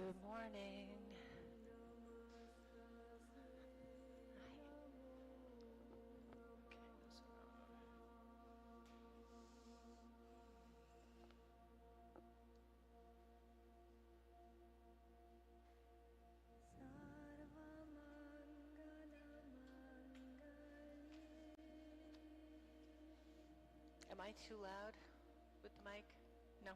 Good morning. Am I too loud with the mic? No.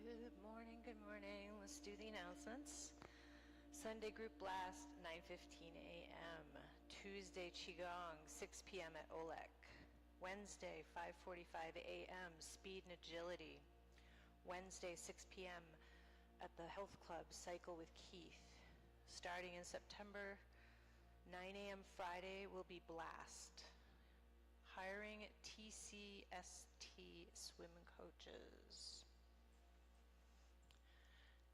Good morning, good morning. Let's do the announcements. Sunday group blast, 9:15 a.m. Tuesday Qigong, 6 p.m. at Olek. Wednesday, 5:45 a.m. Speed and agility. Wednesday, 6 p.m. at the Health Club, Cycle with Keith. Starting in September, 9 a.m. Friday will be blast. Hiring TCST swim coaches.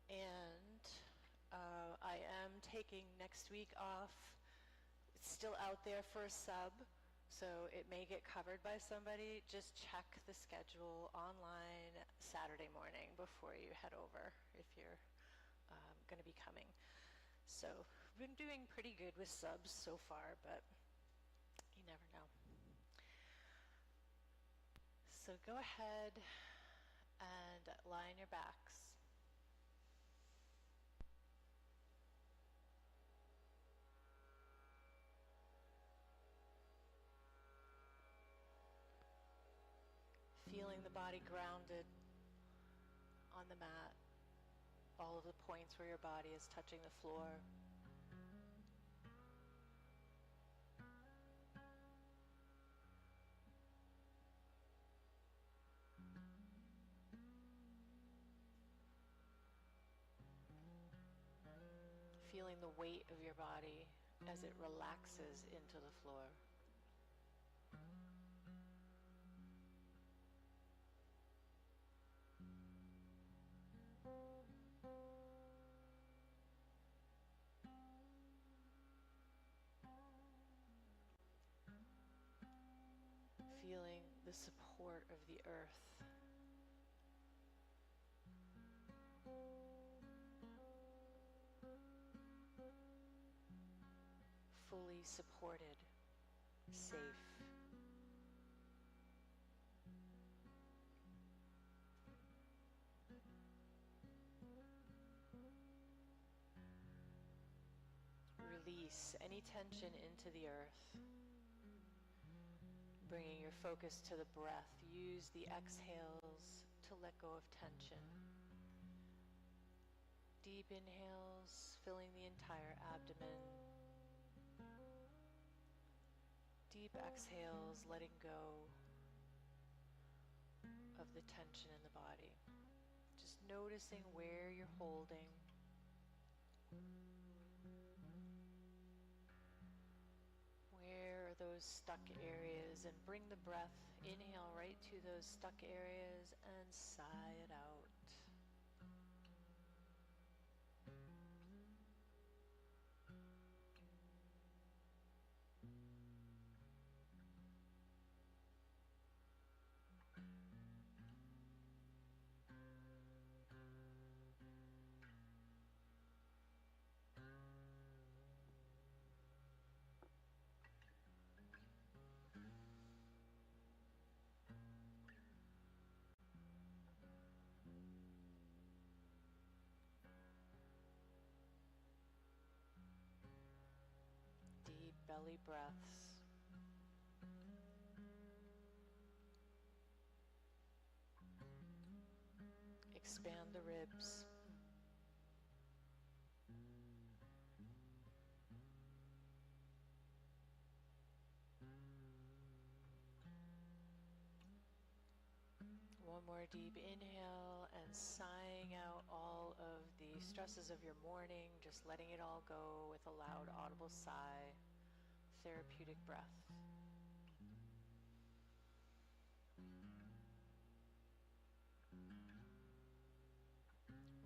And I am taking next week off. It's still out there for a sub, so it may get covered by somebody. Just check the schedule online Saturday morning before you head over if you're going to be coming. So we've been doing pretty good with subs so far, but you never know. So go ahead and lie on your backs. Feeling the body grounded on the mat, all of the points where your body is touching the floor. Feeling the weight of your body as it relaxes into the floor. Feeling the support of the earth. Fully supported, safe. Release any tension into the earth. Bringing your focus to the breath. Use the exhales to let go of tension. Deep inhales, filling the entire abdomen. Deep exhales, letting go of the tension in the body. Just noticing where you're holding. those stuck areas and bring the breath, inhale right to those stuck areas and sigh it out. Deep belly breaths. Expand the ribs. One more deep inhale and sighing out all of the stresses of your morning, just letting it all go with a loud audible sigh. Therapeutic breath.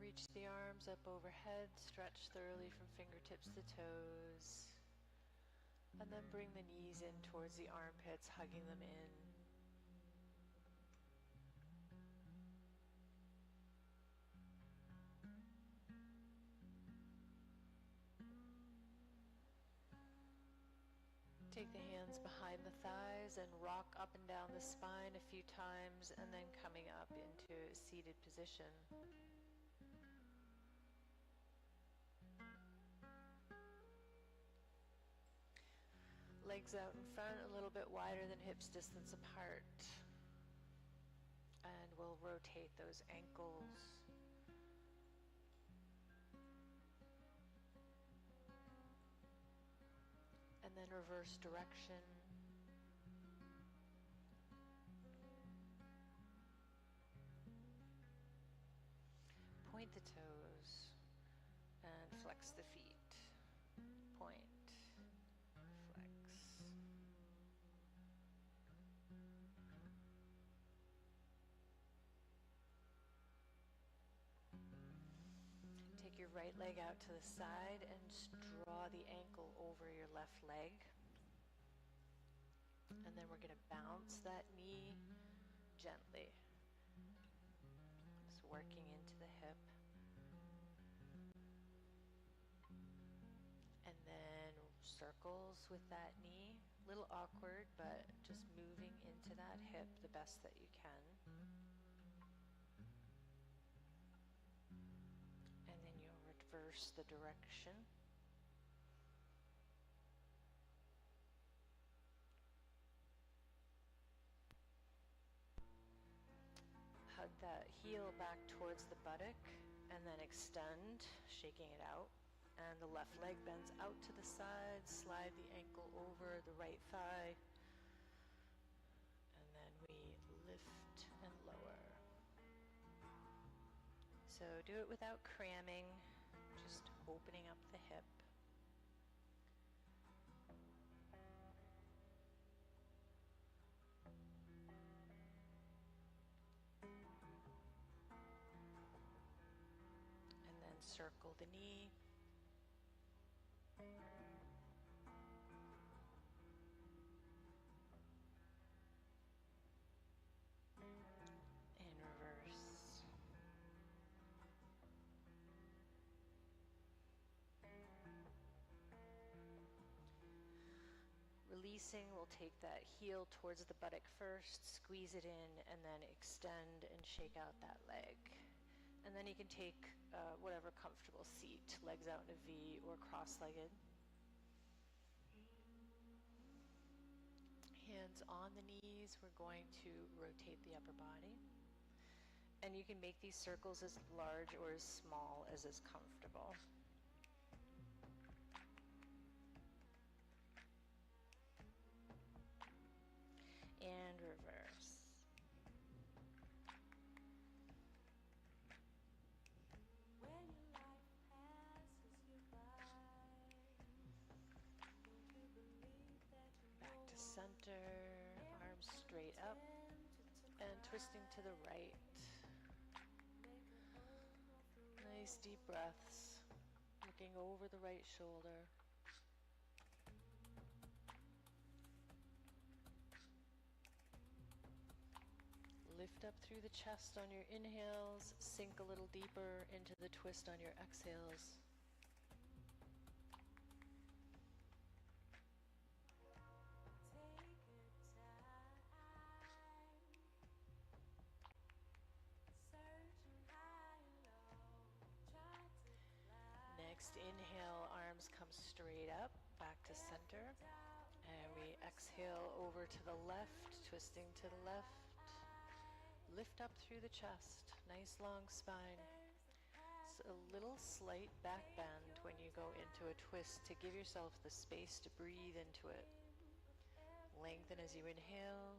Reach the arms up overhead, stretch thoroughly from fingertips to toes, and then bring the knees in towards the armpits, hugging them in. Take the hands behind the thighs and rock up and down the spine a few times, and then coming up into a seated position. Legs out in front, a little bit wider than hips distance apart. And we'll rotate those ankles. And then reverse direction. Point the toes and flex the feet. Point, flex. Take your right leg out to the side and just draw the ankle over your left leg. And then we're going to bounce that knee gently. Just working into the hip. And then circles with that knee. A little awkward, but just moving into that hip the best that you can. And then you'll reverse the direction. Hug that heel back towards the buttock and then extend, shaking it out. And the left leg bends out to the side, slide the ankle over the right thigh. And then we lift and lower. So do it without cramming, just opening up the hip. And then circle the knee. And reverse. Releasing, we'll take that heel towards the buttock first, squeeze it in, and then extend and shake out that leg. And then you can take whatever comfortable seat, legs out in a V or cross-legged. Hands on the knees, we're going to rotate the upper body. And you can make these circles as large or as small as is comfortable. And reverse. Back to twisting to the right. Nice deep breaths, looking over the right shoulder. Lift up through the chest on your inhales, sink a little deeper into the twist on your exhales. Next inhale, arms come straight up, back to center. And we exhale over to the left, twisting to the left. Lift up through the chest, nice long spine. It's a little slight back bend when you go into a twist to give yourself the space to breathe into it. Lengthen as you inhale,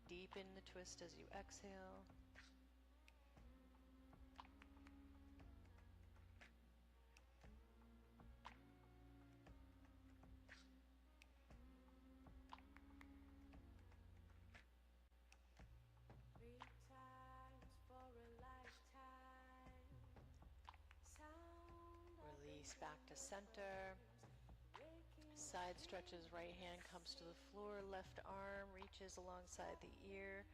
deepen the twist as you exhale. Release back to center. Side stretches, right hand comes to the floor, left arm reaches alongside the ear.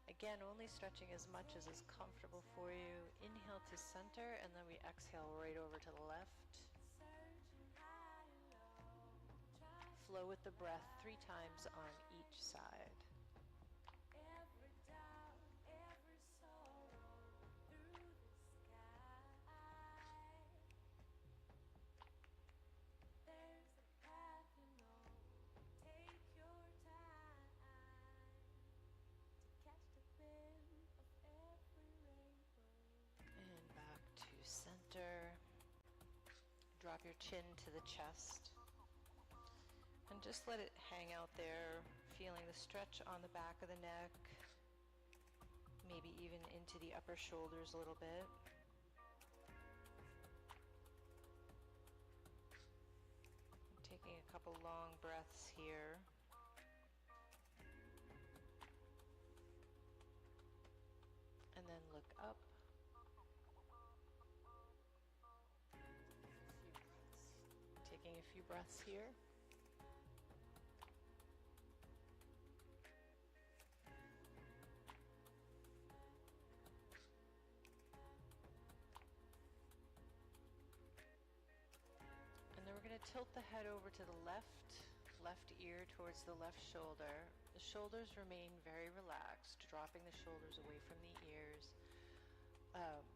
Again, only stretching as much as is comfortable for you. Inhale to center, and then we exhale right over to the left. Flow with the breath 3 times on each side. Drop your chin to the chest and just let it hang out there, feeling the stretch on the back of the neck, maybe even into the upper shoulders a little bit. Taking a couple long breaths here. And then look up. Taking a few breaths here. And then we're going to tilt the head over to the left ear towards the left shoulder. The shoulders remain very relaxed, dropping the shoulders away from the ears,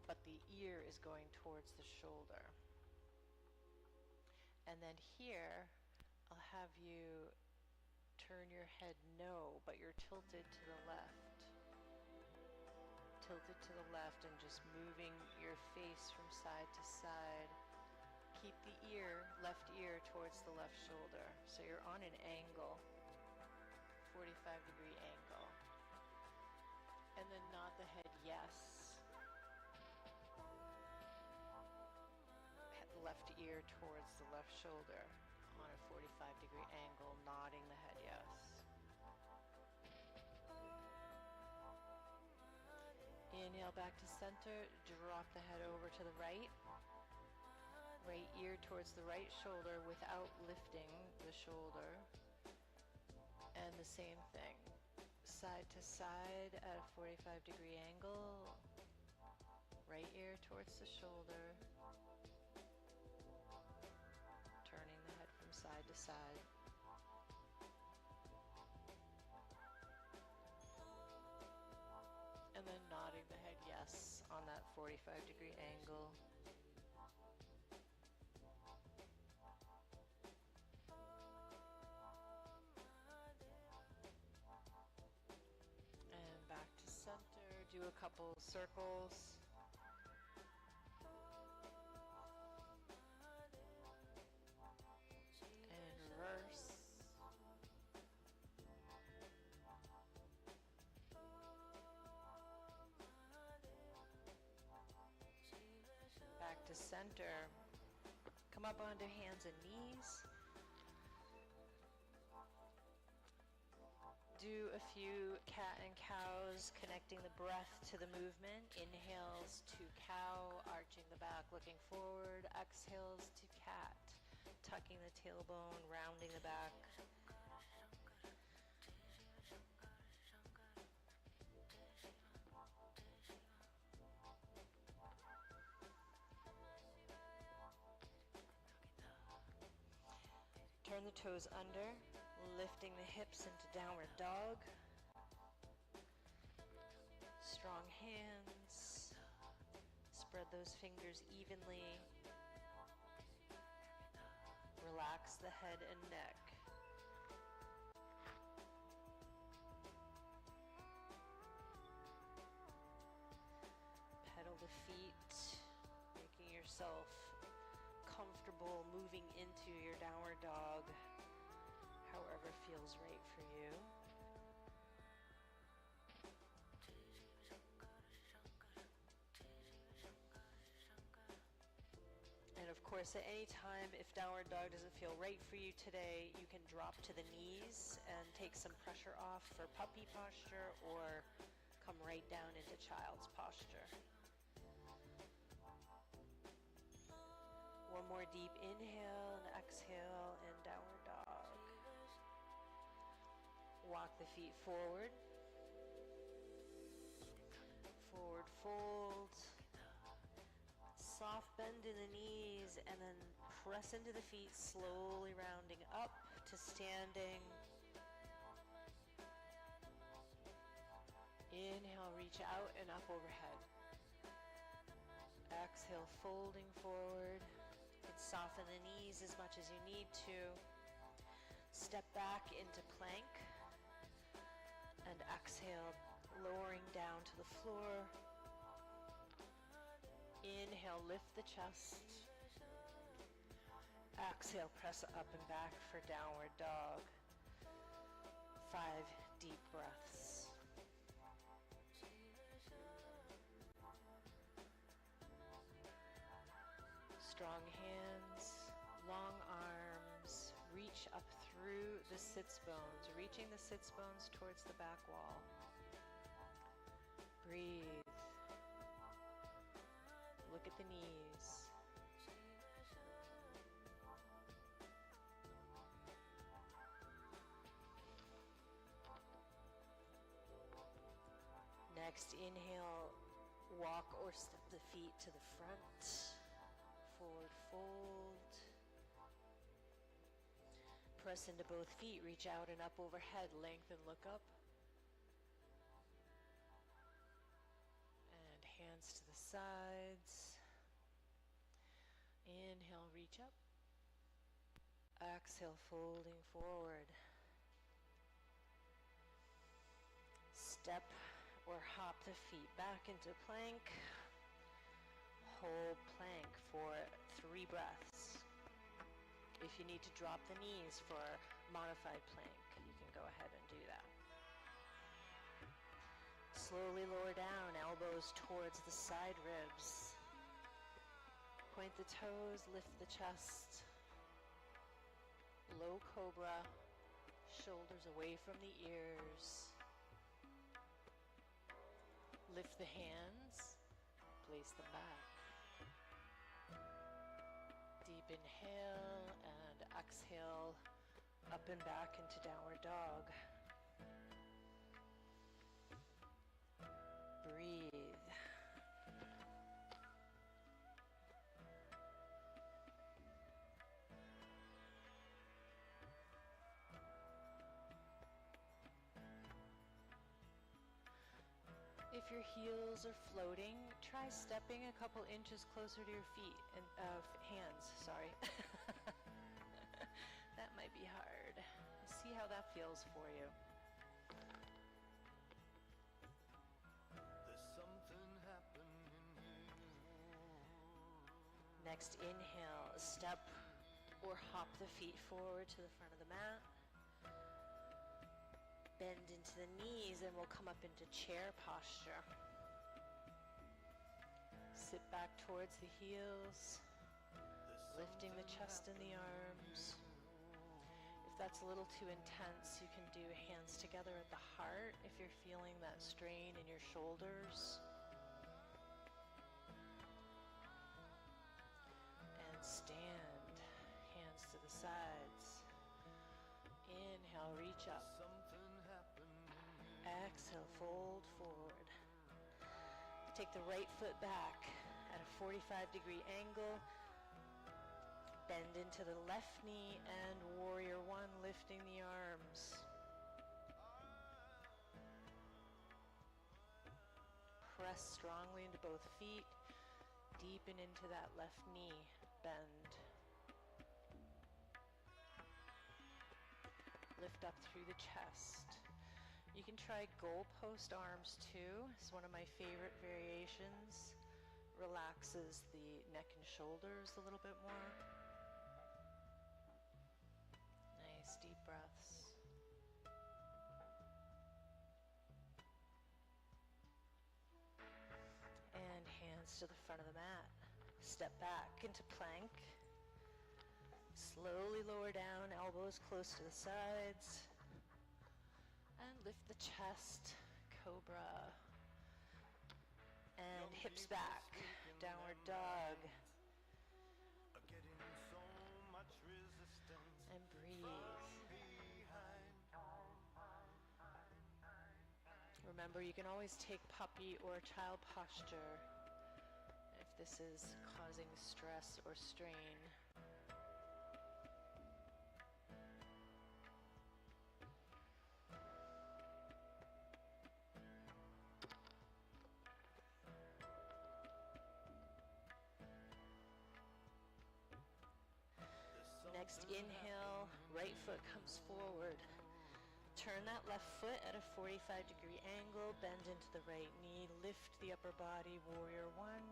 but the ear is going towards the shoulder. And then here, I'll have you turn your head no, but you're tilted to the left. Tilted to the left and just moving your face from side to side. Keep the left ear towards the left shoulder. So you're on an angle, 45-degree angle. And then nod the head yes. Left ear towards the left shoulder on a 45-degree angle, nodding the head yes. Inhale back to center, drop the head over to the right. Right ear towards the right shoulder without lifting the shoulder. And the same thing, side to side at a 45-degree angle. Right ear towards the shoulder. Side to side. And then nodding the head yes on that 45-degree angle. And back to center, do a couple circles. Back to center. Come up onto hands and knees. Do a few cat and cows, connecting the breath to the movement. Inhales to cow, arching the back, looking forward. Exhales to cat, tucking the tailbone, rounding the back. Turn the toes under, lifting the hips into downward dog. Strong hands. Spread those fingers evenly. Relax the head and neck. Pedal the feet, making yourself comfortable moving into your downward dog, however feels right for you. And of course, at any time, if downward dog doesn't feel right for you today, you can drop to the knees and take some pressure off for puppy posture, or come right down into child's posture. One more deep inhale and exhale and downward dog. Walk the feet forward. Forward fold. Soft bend in the knees and then press into the feet, slowly rounding up to standing. Inhale, reach out and up overhead. Exhale, folding forward. Soften the knees as much as you need to. Step back into plank. And exhale, lowering down to the floor. Inhale, lift the chest. Exhale, press up and back for downward dog. 5 deep breaths. Strong hands, long arms, reach up through the sits bones, reaching the sits bones towards the back wall. Breathe. Look at the knees. Next, inhale, walk or step the feet to the front. Forward fold. Press into both feet, reach out and up overhead, lengthen, look up. And hands to the sides. Inhale, reach up. Exhale, folding forward. Step or hop the feet back into plank. Hold plank for 3 breaths. If you need to drop the knees for modified plank, you can go ahead and do that. Slowly lower down, elbows towards the side ribs. Point the toes, lift the chest. Low cobra, shoulders away from the ears. Lift the hands, place them back. Deep inhale and exhale, up and back into downward dog. Breathe. If your heels are floating, try stepping a couple inches closer to your feet and hands, sorry. That might be hard. See how that feels for you. Next, inhale, step or hop the feet forward to the front of the mat. Bend into the knees and we'll come up into chair posture. Sit back towards the heels, lifting the chest and the arms. If that's a little too intense, you can do hands together at the heart if you're feeling that strain in your shoulders. And stand, hands to the sides. Inhale, reach up. Exhale, fold forward. Take the right foot back at a 45-degree angle. Bend into the left knee and warrior one, lifting the arms. Press strongly into both feet. Deepen into that left knee bend. Lift up through the chest. You can try goalpost arms too. It's one of my favorite variations. Relaxes the neck and shoulders a little bit more. Nice deep breaths. And hands to the front of the mat. Step back into plank. Slowly lower down, elbows close to the sides. And lift the chest, cobra. And hips back, downward dog. And breathe. Remember, you can always take puppy or child posture if this is causing stress or strain. Next inhale, right foot comes forward. Turn that left foot at a 45-degree angle, bend into the right knee, lift the upper body, warrior one.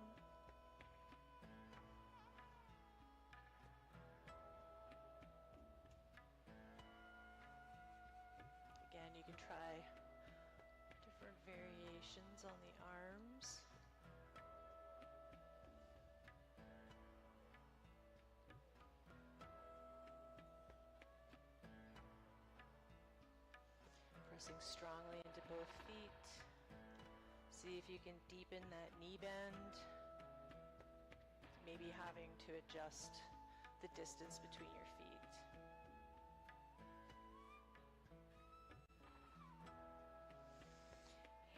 Again, you can try different variations on the arms. Pressing strongly into both feet. See if you can deepen that knee bend. Maybe having to adjust the distance between your feet.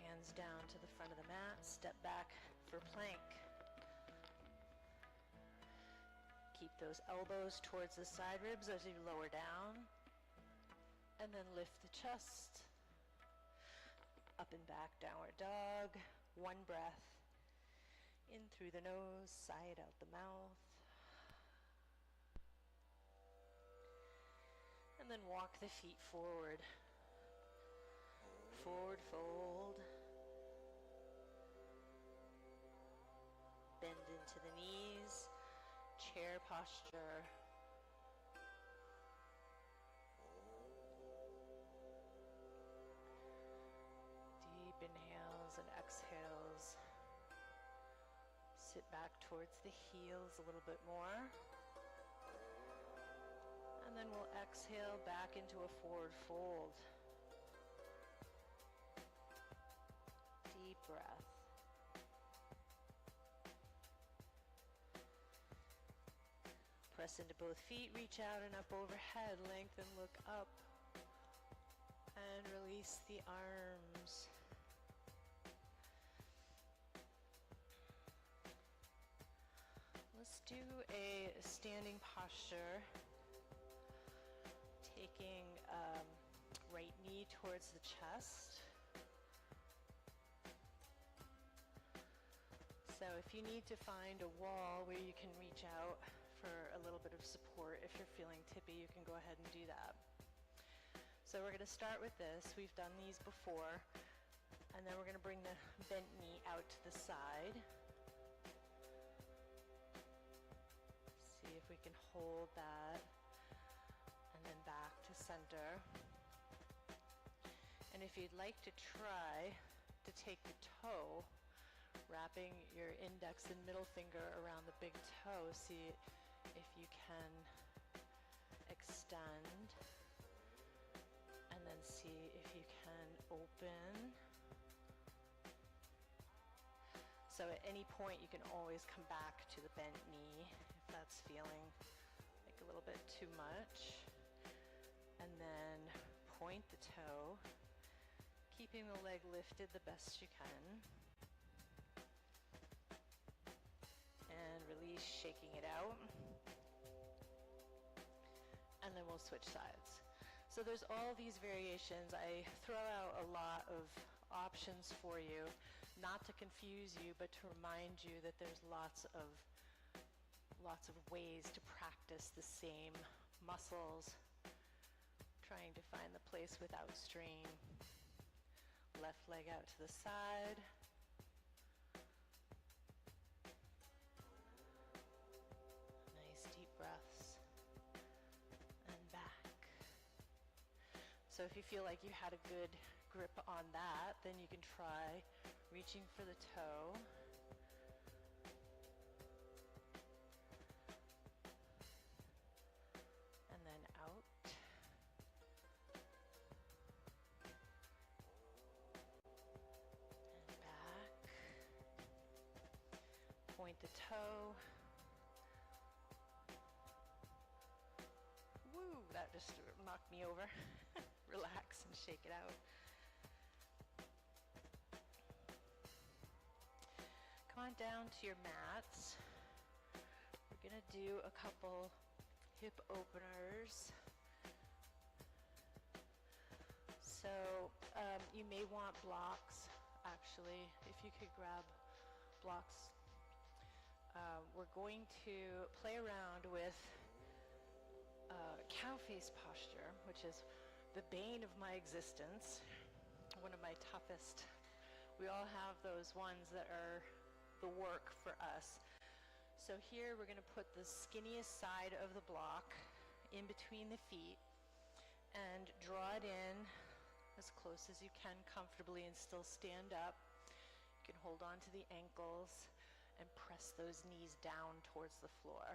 Hands down to the front of the mat. Step back for plank. Keep those elbows towards the side ribs as you lower down. And then lift the chest. Up and back, downward dog. One breath. In through the nose, side out the mouth. And then walk the feet forward. Forward fold. Bend into the knees. Chair posture. Inhales and exhales. Sit back towards the heels a little bit more. And then we'll exhale back into a forward fold. Deep breath. Press into both feet, reach out and up overhead, lengthen, look up. And release the arms. Let's do a standing posture, taking right knee towards the chest. So if you need to find a wall where you can reach out for a little bit of support, if you're feeling tippy, you can go ahead and do that. So we're going to start with this. We've done these before, and then we're going to bring the bent knee out to the side. See if we can hold that, and then back to center. And if you'd like to try to take the toe, wrapping your index and middle finger around the big toe, see if you can extend and see if you can open. So at any point, you can always come back to the bent knee if that's feeling like a little bit too much. And then point the toe, keeping the leg lifted the best you can. And release, shaking it out. And then we'll switch sides. So there's all these variations. I throw out a lot of options for you, not to confuse you, but to remind you that there's lots of ways to practice the same muscles, trying to find the place without strain. Left leg out to the side. Nice deep breaths. And back. So if you feel like you had a good grip on that, then you can try reaching for the toe. And then out. And back. Point the toe. Woo, that just knocked me over. Relax and shake it out. Come on down to your mats. We're gonna do a couple hip openers. So you may want blocks, actually, if you could grab blocks. We're going to play around with cow face posture, which is the bane of my existence, one of my toughest. We all have those ones that are the work for us. So here we're going to put the skinniest side of the block in between the feet and draw it in as close as you can comfortably and still stand up. You can hold on to the ankles and press those knees down towards the floor.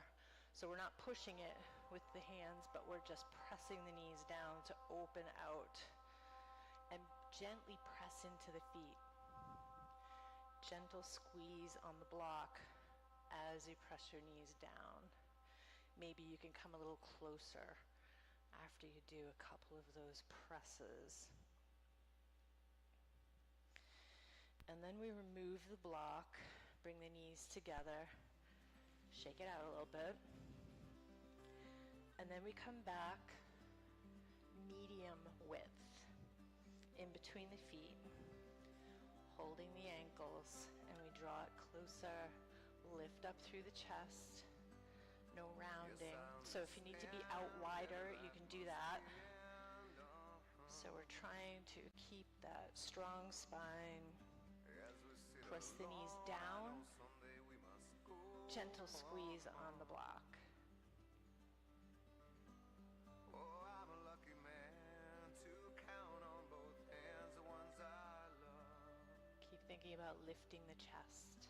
So we're not pushing it with the hands, but we're just pressing the knees down to open out and gently press into the feet. Gentle squeeze on the block as you press your knees down. Maybe you can come a little closer after you do a couple of those presses. And then we remove the block, bring the knees together, shake it out a little bit. And then we come back medium width in between the feet, holding the ankles, and we draw it closer, lift up through the chest, no rounding. So if you need to be out wider, you can do that. So we're trying to keep that strong spine. Press the knees down, gentle squeeze on the block. Thinking about lifting the chest.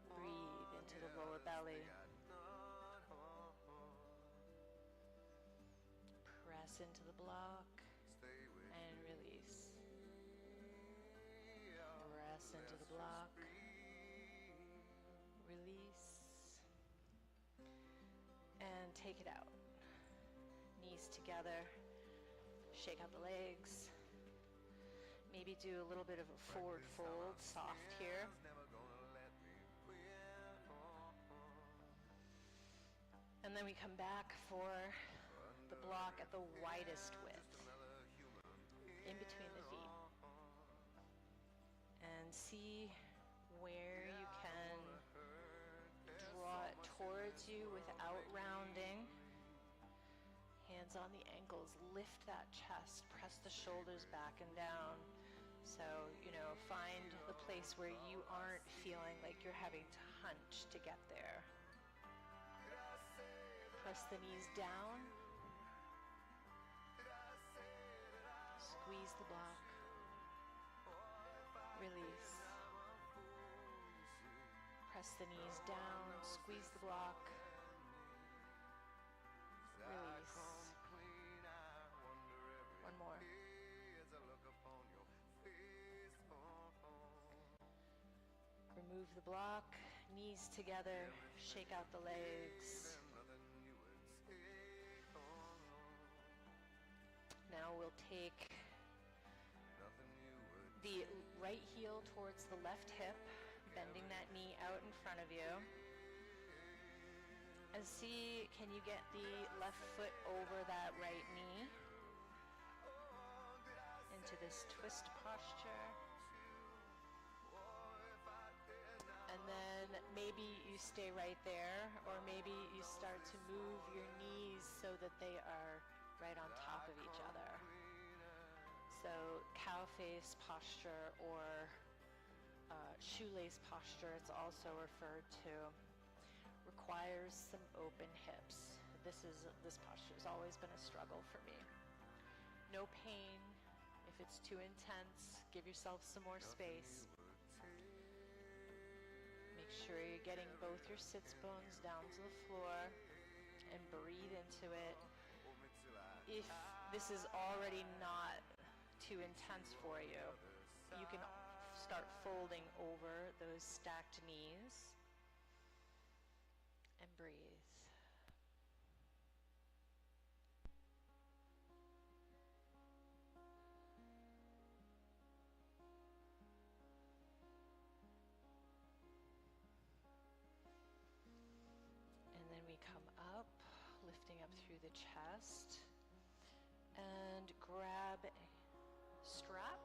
Breathe into the lower belly. Press into the block and release. Press into the block. Release. And take it out. Knees together. Shake out the legs. Maybe do a little bit of a forward fold, soft here. And then we come back for the block at the widest width, in between the feet. And see where you can draw it towards you without rounding. Hands on the ankles, lift that chest, press the shoulders back and down. So, find the place where you aren't feeling like you're having to hunch to get there. Press the knees down. Squeeze the block. Release. Press the knees down, squeeze the block. Release. Remove the block, knees together, shake out the legs. Now we'll take the right heel towards the left hip, bending that knee out in front of you. And see, can you get the left foot over that right knee into this twist posture? And then maybe you stay right there, or maybe you start to move your knees so that they are right on top of each other. So cow face posture or shoelace posture, it's also referred to, requires some open hips. This posture has always been a struggle for me. No pain. If it's too intense, give yourself some more space. Make sure you're getting both your sits bones down to the floor and breathe into it. If this is already not too intense for you, you can start folding over those stacked knees and breathe. And then we come up, lifting up through the chest, and grab a strap,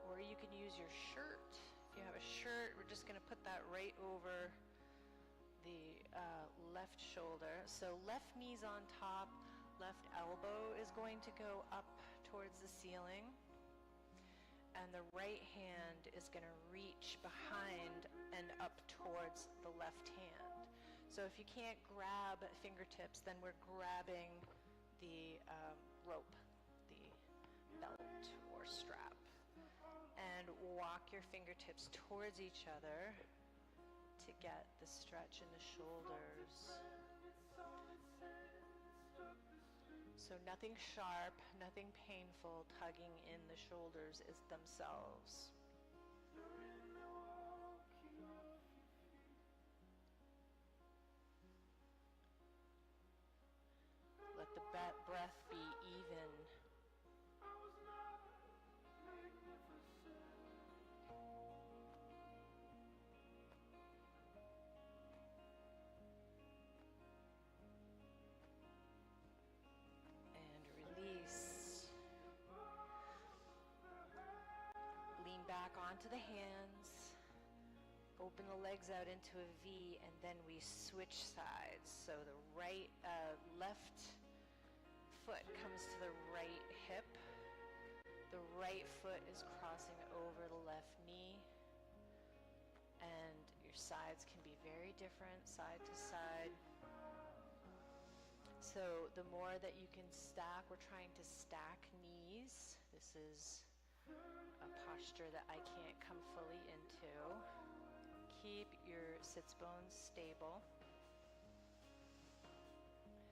or you can use your shirt. If you have a shirt, we're just going to put that right over the left shoulder. So left knee's on top, left elbow is going to go up towards the ceiling, and the right hand is going to reach behind and up towards the left hand. So if you can't grab fingertips, then we're grabbing the rope, the belt or strap, and walk your fingertips towards each other to get the stretch in the shoulders. So nothing sharp, nothing painful, tugging in the shoulders is themselves. Let the breath be even. Back onto the hands, open the legs out into a V, and then we switch sides. So the left foot comes to the right hip, the right foot is crossing over the left knee, and your sides can be very different side to side. So the more that you can stack, we're trying to stack knees. This is a posture that I can't come fully into. Keep your sits bones stable.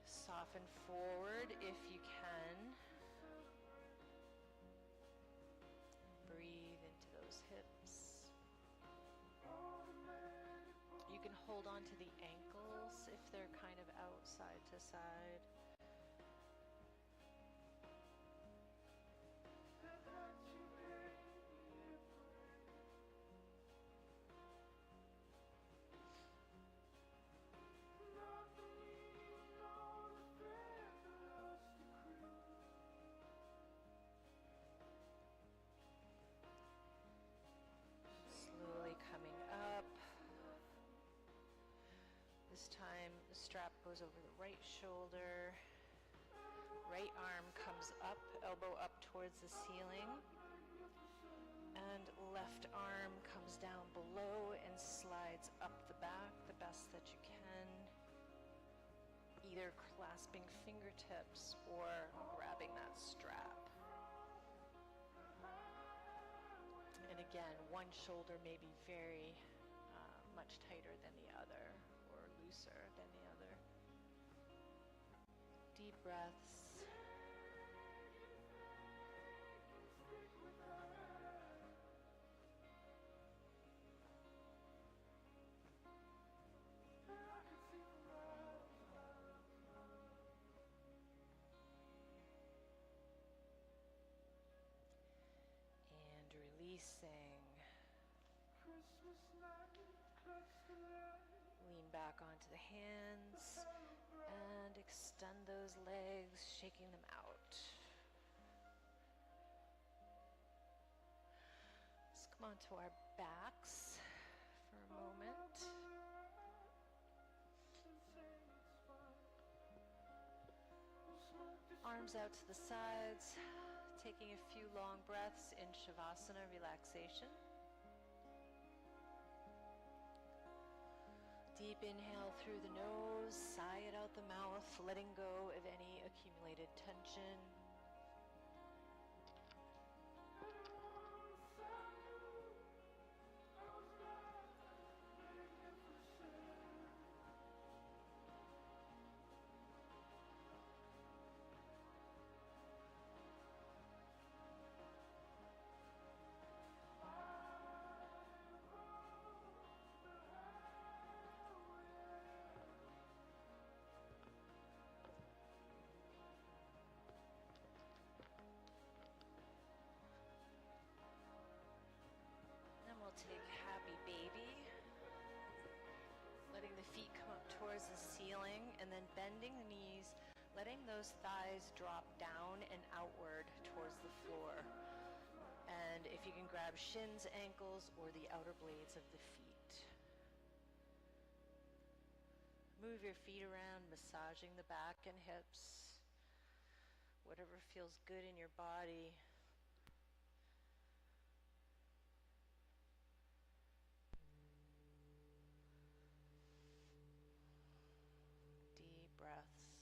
Soften forward if you can. Breathe into those hips. You can hold on to the ankles if they're kind of out side to side. Time, the strap goes over the right shoulder, right arm comes up, elbow up towards the ceiling, and left arm comes down below and slides up the back the best that you can, either clasping fingertips or grabbing that strap. And again, one shoulder may be very much tighter than the other, looser than the other. Deep breaths. releasing. Lean back onto the hands and extend those legs, shaking them out. Let's come onto our backs for a moment. Arms out to the sides, taking a few long breaths in Shavasana relaxation. Deep inhale through the nose, sigh it out the mouth, letting go of any accumulated tension. Take happy baby, letting the feet come up towards the ceiling and then bending the knees, letting those thighs drop down and outward towards the floor. And if you can grab shins, ankles, or the outer blades of the feet. Move your feet around, massaging the back and hips, whatever feels good in your body. Breaths.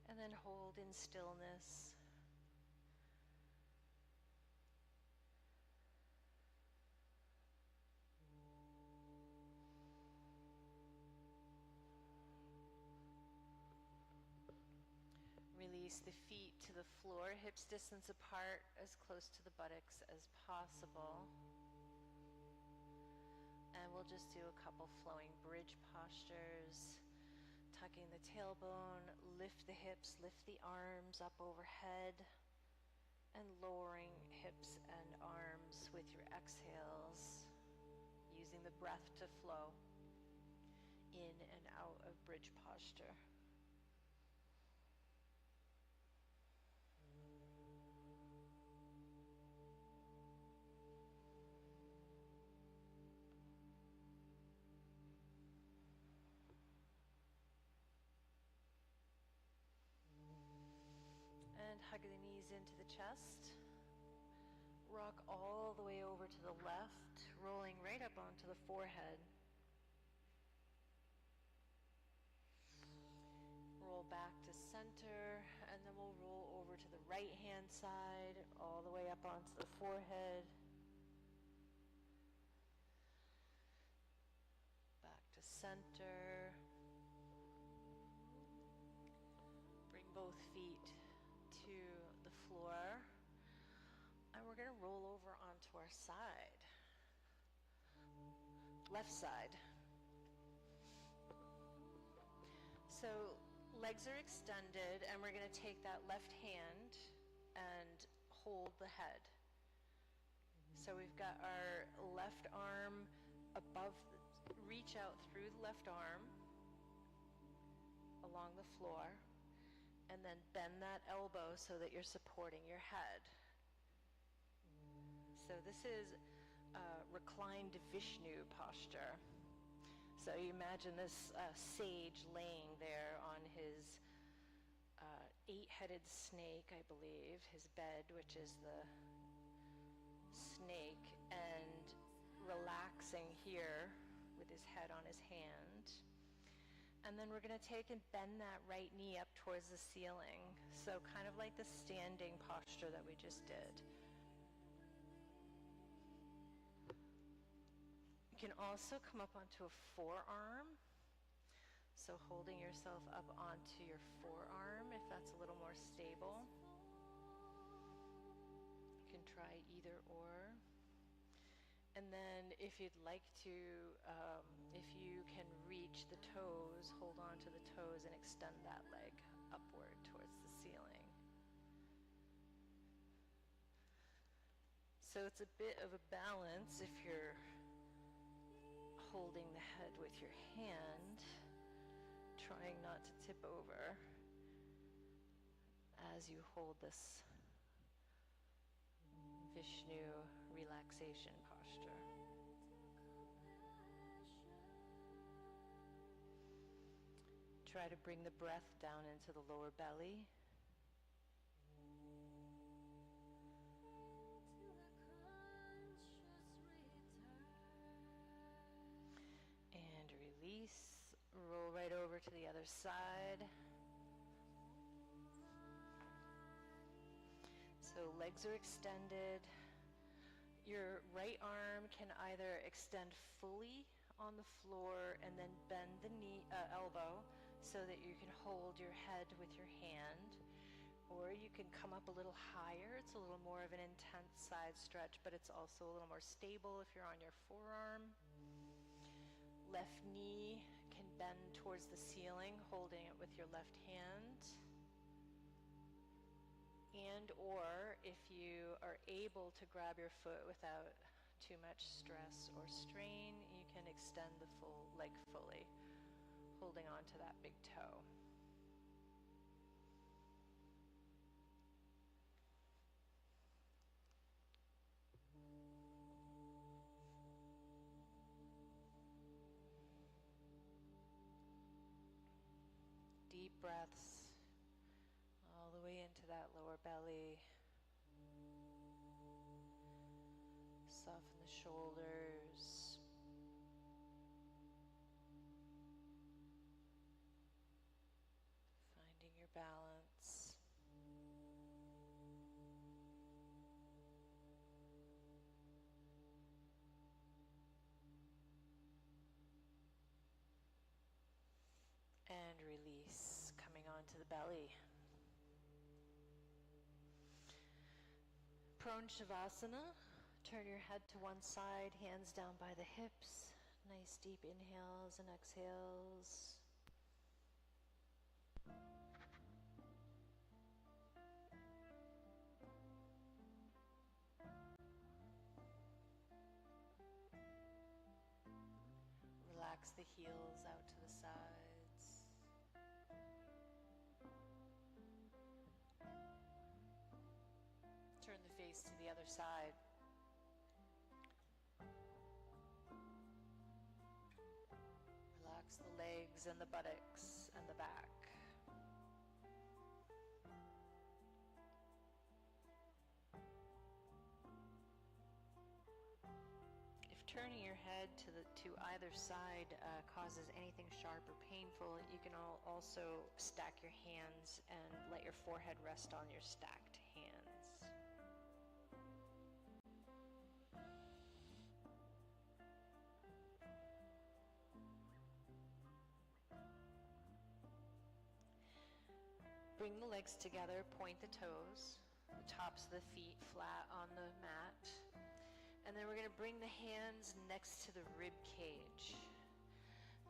And then hold in stillness. Release the feet to the floor, hips distance apart, as close to the buttocks as possible. And we'll just do a couple flowing bridge postures. Tucking the tailbone, lift the hips, lift the arms up overhead, and lowering hips and arms with your exhales, using the breath to flow in and out of bridge posture. Hug the knees into the chest. Rock all the way over to the left, rolling right up onto the forehead. Roll back to center, and then we'll roll over to the right hand side, all the way up onto the forehead. Back to center. Bring both feet to the floor, and we're going to roll over onto our side, left side. So legs are extended, and we're going to take that left hand and hold the head. So we've got our left arm above, reach out through the left arm along the floor, and then bend that elbow so that you're supporting your head. So this is reclined Vishnu posture. So you imagine this sage laying there on his 8-headed snake, I believe, his bed, which is the snake, and relaxing here with his head on his hand. And then we're going to take and bend that right knee up towards the ceiling. So kind of like the standing posture that we just did. You can also come up onto a forearm. So holding yourself up onto your forearm if that's a little more stable. You can try either or. And And then if you'd like to, if you can reach the toes, hold on to the toes and extend that leg upward towards the ceiling. So it's a bit of a balance if you're holding the head with your hand, trying not to tip over as you hold this Vishnu relaxation posture. Try to bring the breath down into the lower belly. And release. Roll right over to the other side. So legs are extended. Your right arm can either extend fully on the floor and then bend the elbow so that you can hold your head with your hand, or you can come up a little higher. It's a little more of an intense side stretch, but it's also a little more stable if you're on your forearm. Left knee can bend towards the ceiling, holding it with your left hand. And or if you are able to grab your foot without too much stress or strain, you can extend the full leg fully, holding on to that big toe. Deep breaths all the way into that lower belly. Soften the shoulders. Finding your balance. And release, coming onto the belly. Prone Shavasana. Turn your head to one side, hands down by the hips. Nice deep inhales and exhales. Relax the heels out to the sides. Turn the face to the other side. Relax the legs and the buttocks and the back. If turning your head to either side causes anything sharp or painful, you can also stack your hands and let your forehead rest on your stacked hands. Bring the legs together, point the toes, the tops of the feet flat on the mat. And then we're going to bring the hands next to the rib cage.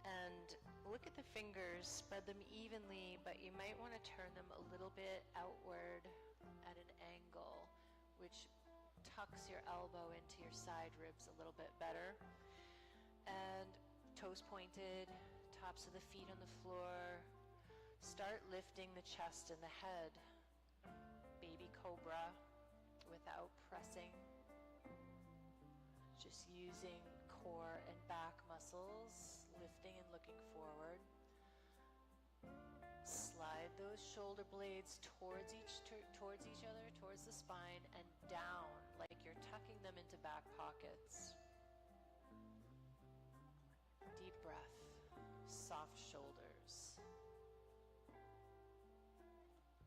And look at the fingers, spread them evenly, but you might want to turn them a little bit outward at an angle, which tucks your elbow into your side ribs a little bit better. And toes pointed, tops of the feet on the floor. Start lifting the chest and the head. Baby cobra without pressing. Just using core and back muscles, lifting and looking forward. Slide those shoulder blades towards each other, towards the spine, and down like you're tucking them into back pockets. Deep breath, soft shoulders.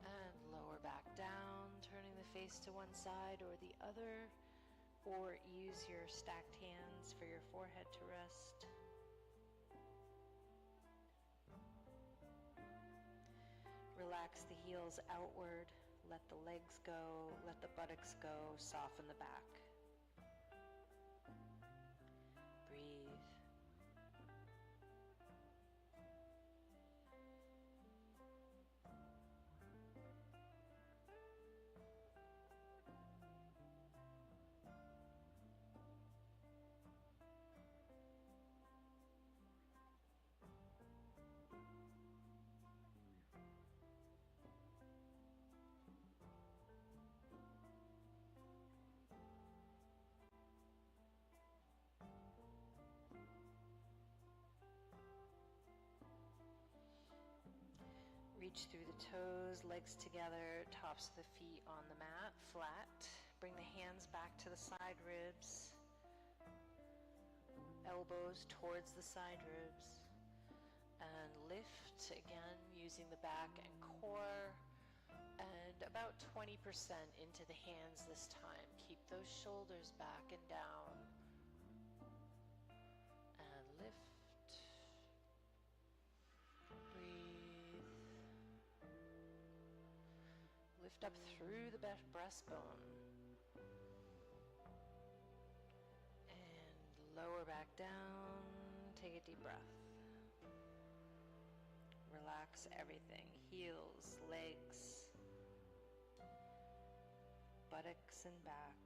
And lower back down, turning the face to one side or the other, or use your stacked hands for your forehead to rest. Relax the heels outward, let the legs go, let the buttocks go, soften the back. Reach through the toes, legs together, tops of the feet on the mat, flat. Bring the hands back to the side ribs. Elbows towards the side ribs. And lift again using the back and core. And about 20% into the hands this time. Keep those shoulders back and down. And lift. Breathe. Lift up through the breastbone. And lower back down. Take a deep breath. Relax everything. Heels, legs, buttocks and back.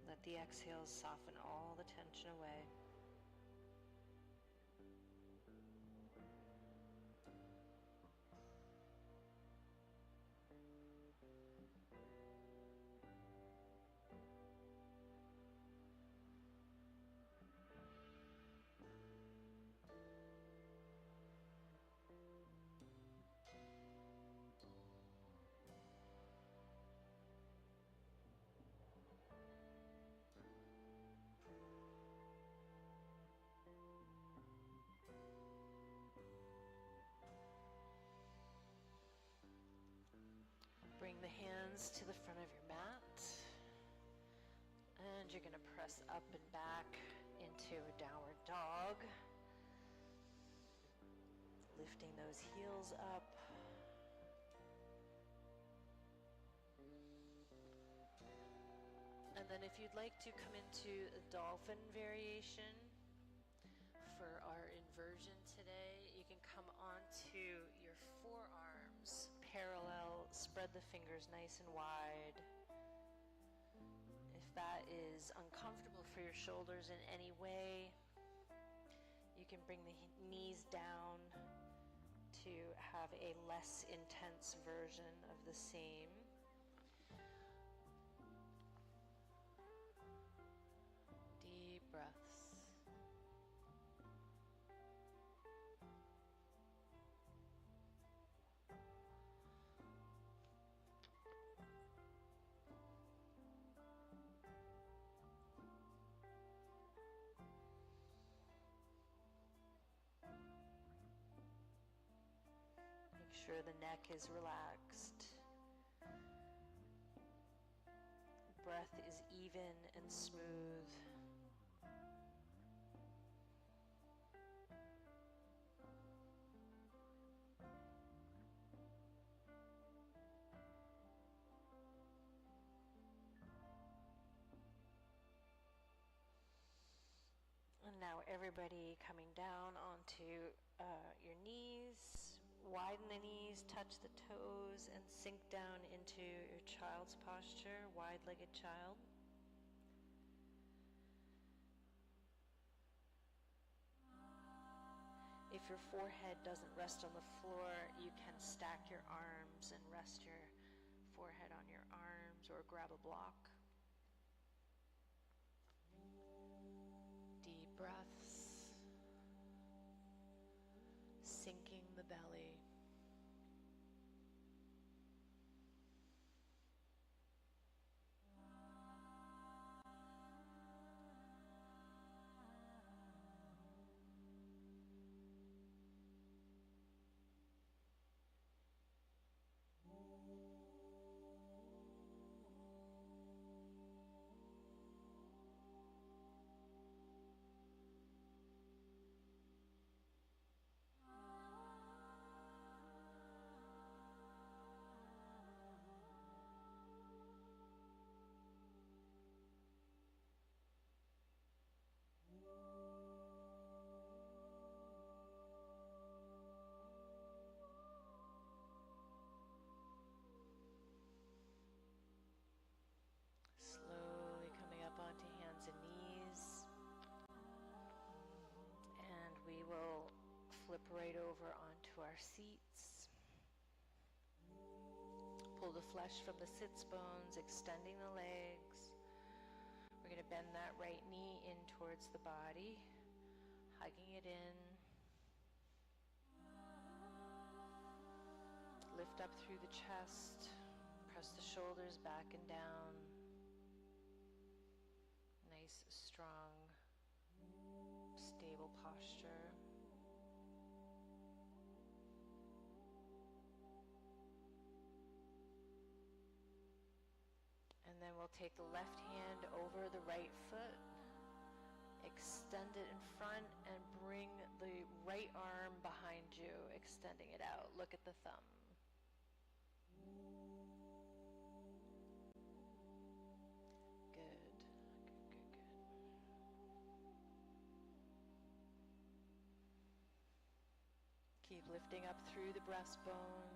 Let the exhales soften all the tension away. Bring the hands to the front of your mat, and you're going to press up and back into a downward dog, lifting those heels up. And then if you'd like to come into a dolphin variation for our inversion today, you can come onto your forearms parallel, spread the fingers nice and wide. If that is uncomfortable for your shoulders in any way, you can bring the knees down to have a less intense version of the same. Deep breaths. Make sure the neck is relaxed. Breath is even and smooth. And now everybody coming down onto your knees. Widen the knees, touch the toes, and sink down into your child's posture, wide-legged child. If your forehead doesn't rest on the floor, you can stack your arms and rest your forehead on your arms or grab a block. Deep breaths, sinking the belly. Slowly coming up onto hands and knees. And we will flip right over onto our seats. Pull the flesh from the sits bones, extending the legs. We're going to bend that right knee in towards the body. hugging it in. Lift up through the chest, press the shoulders back and down. Nice, strong, stable posture. And then we'll take the left hand over the right foot, extend it in front, and bring the right arm behind you, extending it out. Look at the thumb. Good, good, good, good. Keep lifting up through the breastbone.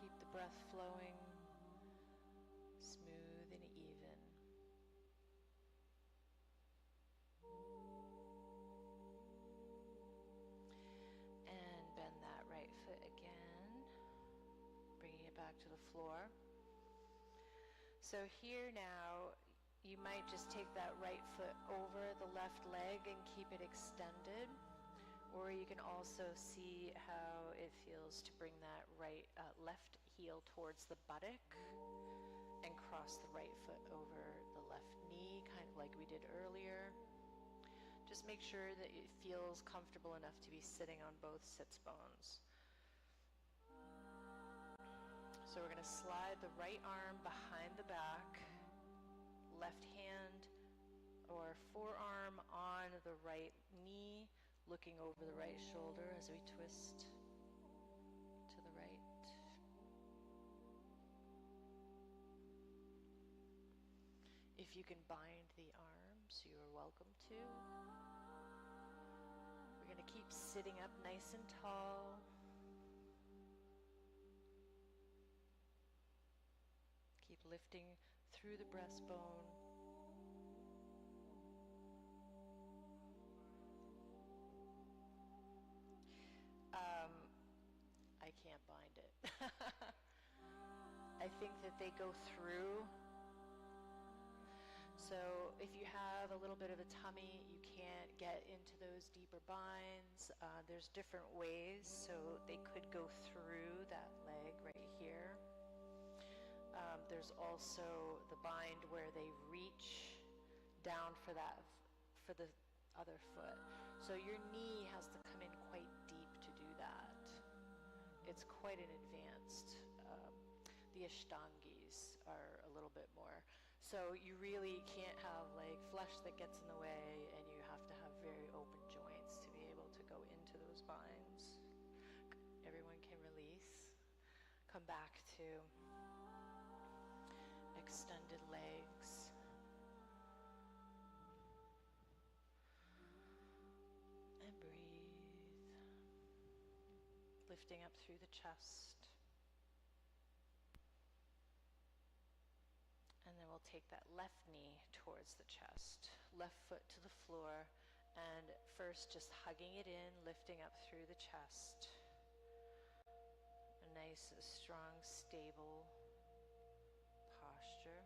Keep the breath flowing, smooth and even. And bend that right foot again, bringing it back to the floor. So here now, you might just take that right foot over the left leg and keep it extended. Or you can also see how it feels to bring that left heel towards the buttock and cross the right foot over the left knee, kind of like we did earlier. Just make sure that it feels comfortable enough to be sitting on both sits bones. So we're going to slide the right arm behind the back, left hand or forearm on the right knee, looking over the right shoulder as we twist to the right. If you can bind the arms, you are welcome to. We're going to keep sitting up nice and tall. Keep lifting through the breastbone. I can't bind it. I think that they go through. So if you have a little bit of a tummy, you can't get into those deeper binds. There's different ways, so they could go through that leg right here. There's also the bind where they reach down for the other foot. So your knee has to come in quite deep to do that. It's quite an advanced. The Ashtangis are a little bit more. So you really can't have like flesh that gets in the way, and you have to have very open joints to be able to go into those binds. Everyone can release. Come back to extended legs. And breathe. Lifting up through the chest. And then we'll take that left knee towards the chest, left foot to the floor, and first just hugging it in, lifting up through the chest. A nice, strong, stable posture.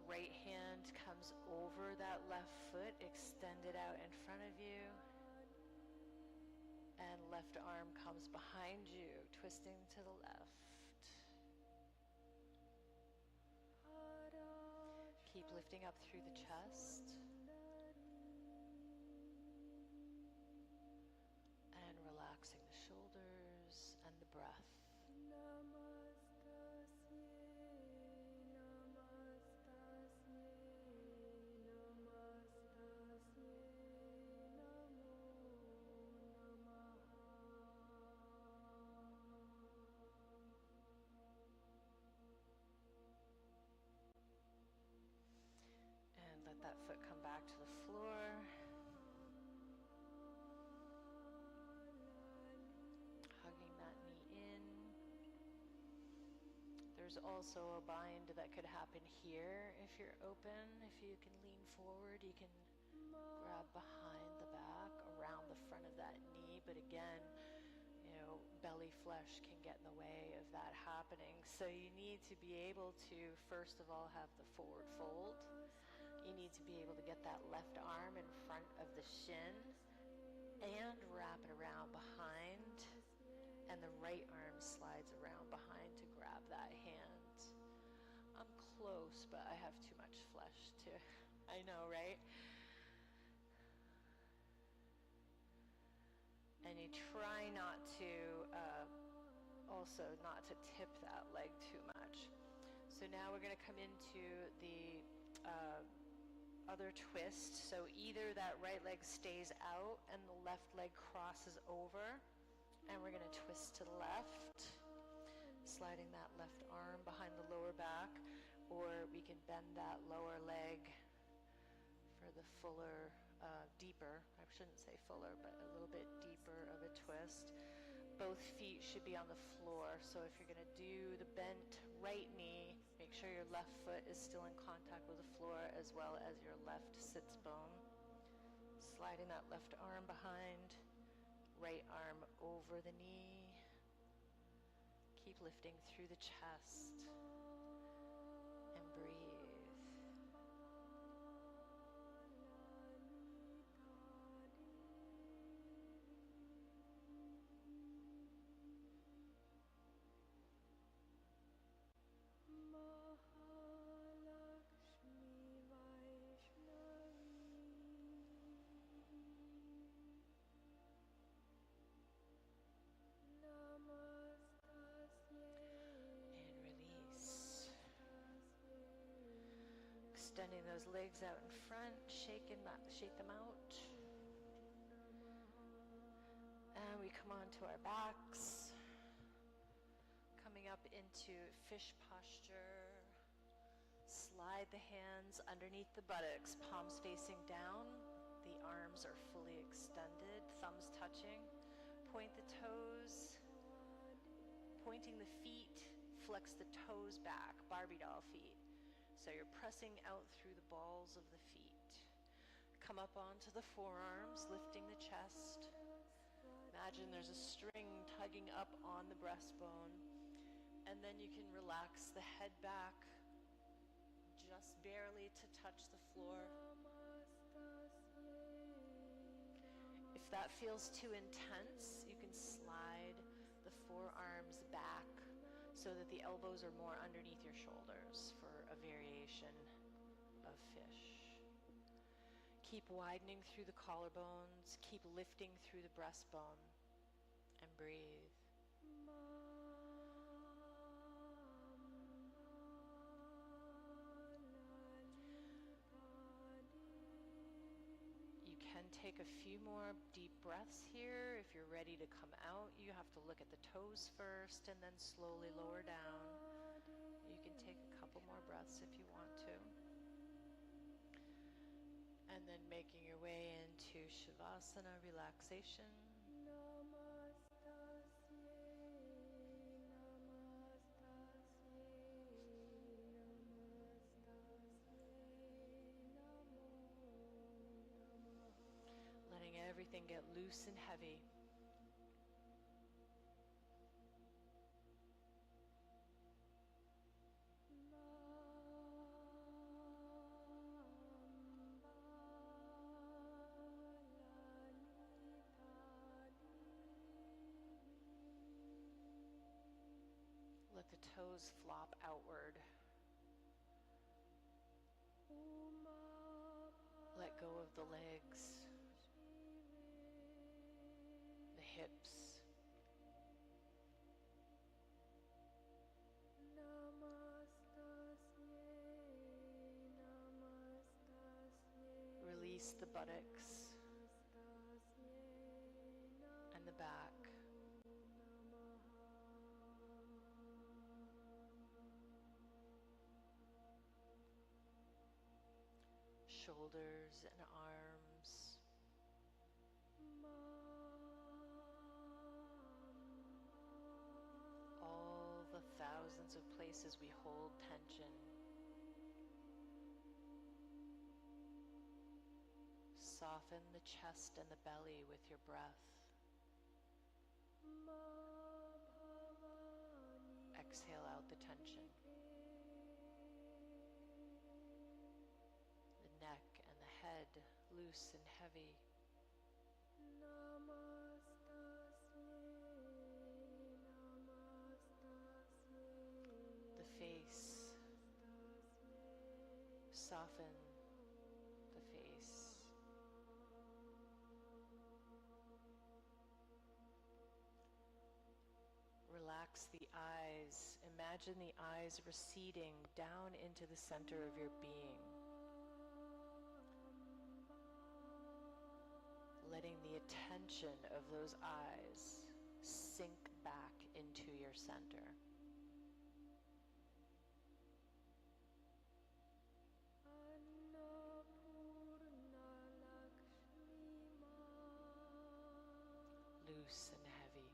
Right hand comes over that left foot, extend it out in front of you. And left arm comes behind you, twisting to the left. Keep lifting up through the chest. And relaxing the shoulders and the breath. Let that foot come back to the floor. Hugging that knee in. There's also a bind that could happen here if you're open. If you can lean forward, you can grab behind the back, around the front of that knee. But again, belly flesh can get in the way of that happening. So you need to be able to, first of all, have the forward fold. You need to be able to get that left arm in front of the shin and wrap it around behind, and the right arm slides around behind to grab that hand. I'm close, but I have too much flesh to, I know, right? And you try not to, also not to tip that leg too much. So now we're gonna come into the other twist. So either that right leg stays out and the left leg crosses over, and we're gonna twist to the left, sliding that left arm behind the lower back, or we can bend that lower leg for the fuller, deeper, I shouldn't say fuller, but a little bit deeper of a twist. Both feet should be on the floor. So if you're gonna do the bent right knee, make sure your left foot is still in contact with the floor as well as your left sits bone. Sliding that left arm behind, right arm over the knee. Keep lifting through the chest and breathe. Extending those legs out in front, shake them out. And we come onto our backs, coming up into fish posture. Slide the hands underneath the buttocks, palms facing down. The arms are fully extended, thumbs touching. Point the toes, pointing the feet, flex the toes back, Barbie doll feet. So you're pressing out through the balls of the feet. Come up onto the forearms, lifting the chest. Imagine there's a string tugging up on the breastbone. And then you can relax the head back, just barely to touch the floor. If that feels too intense, you can slide the forearms back so that the elbows are more underneath your shoulders for a variation of fish. Keep widening through the collarbones, keep lifting through the breastbone, and breathe. You can take a few more deep breaths here. If you're ready to come out, you have to look at the toes first and then slowly lower down. You can take a couple more breaths if you want to. And then making your way into Shavasana, relaxation. Letting everything get loose and heavy. Let the toes flop outward. Let go of the legs, the hips. Release the buttocks and the back. Shoulders and arms. All the thousands of places we hold tension. Soften the chest and the belly with your breath. exhale out the tension. The neck and the head loose and heavy. The face, soften the face. Relax the eyes. Imagine the eyes receding down into the center of your being. Letting the attention of those eyes sink back into your center. Loose and heavy.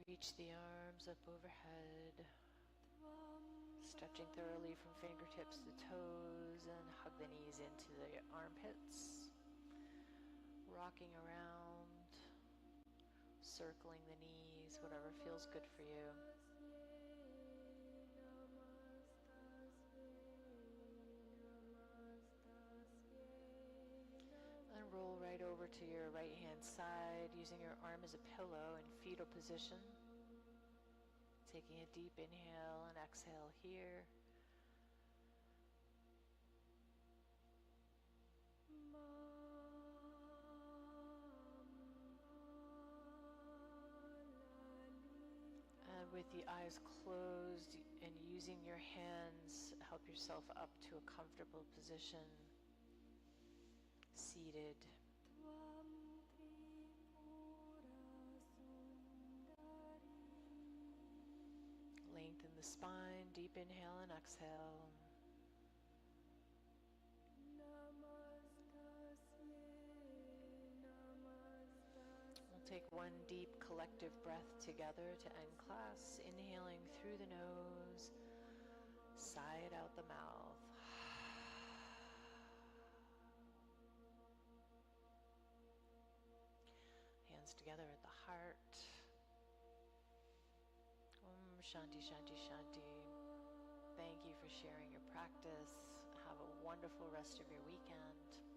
Reach the arms up overhead, stretching thoroughly from fingertips to toes, and hug the knees into the armpits, rocking around, circling the knees, whatever feels good for you. And roll right over to your right hand side, using your arm as a pillow in fetal position. Taking a deep inhale and exhale here. And with the eyes closed and using your hands, help yourself up to a comfortable position, seated. Lengthen the spine, deep inhale and exhale. We'll take one deep collective breath together to end class, inhaling through the nose, sigh it out the mouth. Hands together at the heart. Shanti, Shanti, Shanti. Thank you for sharing your practice. Have a wonderful rest of your weekend.